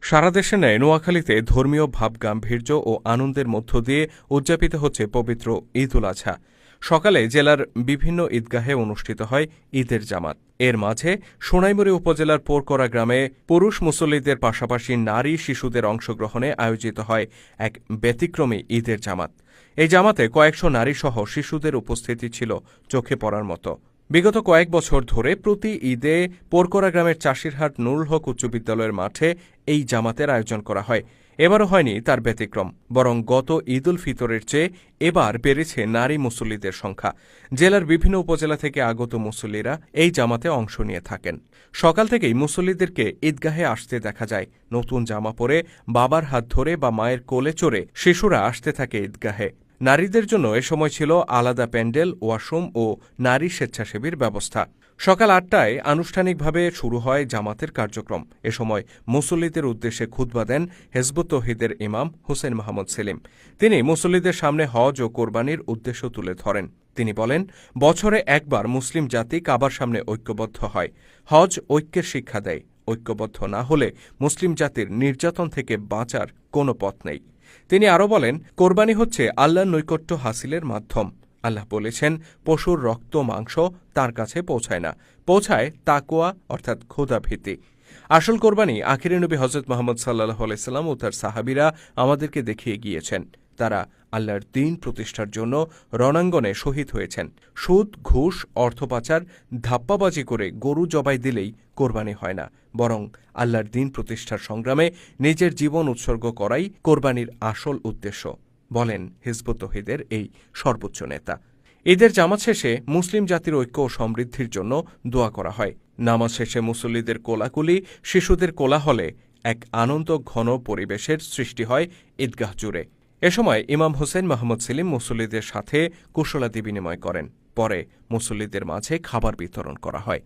সারা দেশে ন্যায় নোয়াখালীতে ধর্মীয় ভাবগাম্ভীর্য ও আনন্দের মধ্য দিয়ে উদযাপিত হচ্ছে পবিত্র ঈদ উল আজহা। সকালে জেলার বিভিন্ন ঈদগাহে অনুষ্ঠিত হয় ঈদের জামাত। এর মাঝে সোনাইমুড়ি উপজেলার পোরকরা গ্রামে পুরুষ মুসল্লিদের পাশাপাশি নারী শিশুদের অংশগ্রহণে আয়োজিত হয় এক ব্যতিক্রমী ঈদের জামাত। এই জামাতে কয়েকশো নারীসহ শিশুদের উপস্থিতি ছিল চোখে পড়ার মতো। বিগত কয়েক বছর ধরে প্রতি ঈদে পোরকরা গ্রামের চাষিরহাট নুরুল হক উচ্চ বিদ্যালয়ের মাঠে এই জামাতের আয়োজন করা হয়। এবারও হয়নি তার ব্যতিক্রম, বরং গত ঈদ উল ফিতরের চেয়ে এবার বেড়েছে নারী মুসল্লিদের সংখ্যা। জেলার বিভিন্ন উপজেলা থেকে আগত মুসল্লিরা এই জামাতে অংশ নিয়ে থাকেন। সকাল থেকেই মুসল্লিদেরকে ঈদগাহে আসতে দেখা যায়। নতুন জামা পরে বাবার হাত ধরে বা মায়ের কোলে চড়ে শিশুরা আসতে থাকে ঈদগাহে। নারীদের জন্য এ সময় ছিল আলাদা প্যান্ডেল, ওয়াশরুম ও নারী স্বেচ্ছাসেবীর ব্যবস্থা। সকাল ৮টায় আনুষ্ঠানিকভাবে শুরু হয় জামাতের কার্যক্রম। এ সময় মুসল্লিদের উদ্দেশ্যে খুতবা দেন হিজবুত তৌহিদের ইমাম হোসেন মাহমুদ সেলিম। তিনি মুসল্লিদের সামনে হজ ও কোরবানির উদ্দেশ্য তুলে ধরেন। তিনি বলেন, বছরে একবার মুসলিম জাতি কাবার সামনে ঐক্যবদ্ধ হয়। হজ ঐক্যের শিক্ষা দেয়। ঐক্যবদ্ধ না হলে মুসলিম জাতির নির্যাতন থেকে বাঁচার কোনো পথ নেই। তিনি আরও বলেন, কোরবানি হচ্ছে আল্লাহর নৈকট্য হাসিলের মাধ্যম। আল্লাহ বলেছেন, পশুর রক্ত মাংস তার কাছে পৌঁছায় না, পৌঁছায় তাকওয়া অর্থাৎ খোদাভীতি। আসল কোরবানি আখিরে নবী হজরত মুহাম্মদ সাল্লাল্লাহু আলাইহি সাল্লাম ও তার সাহাবীরা আমাদেরকে দেখিয়ে গিয়েছেন। তারা আল্লাহর দ্বীন প্রতিষ্ঠার জন্য রণাঙ্গনে শহীদ হয়েছেন। সুদ, ঘুষ, অর্থ পাচার, ধাপ্পাবাজি করে গরু জবাই দিলেই কোরবানি হয় না, বরং আল্লাহর দ্বীন প্রতিষ্ঠার সংগ্রামে নিজের জীবন উৎসর্গ করাই কোরবানির আসল উদ্দেশ্য, বলেন হিজবুত তৌহিদের এই সর্বোচ্চ নেতা। ঈদের জামাত শেষে মুসলিম জাতির ঐক্য ও সমৃদ্ধির জন্য দোয়া করা হয়। নামাজ শেষে মুসল্লিদের কোলাকুলি, শিশুদের কোলাহলে এক আনন্দ ঘন পরিবেশের সৃষ্টি হয় ঈদগাহ জুড়ে। এ সময় ইমাম হোসেন মাহমুদ সেলিম মুসল্লিদের সাথে কুশলাদি বিনিময় করেন। পরে মুসল্লিদের মাঝে খাবার বিতরণ করা হয়।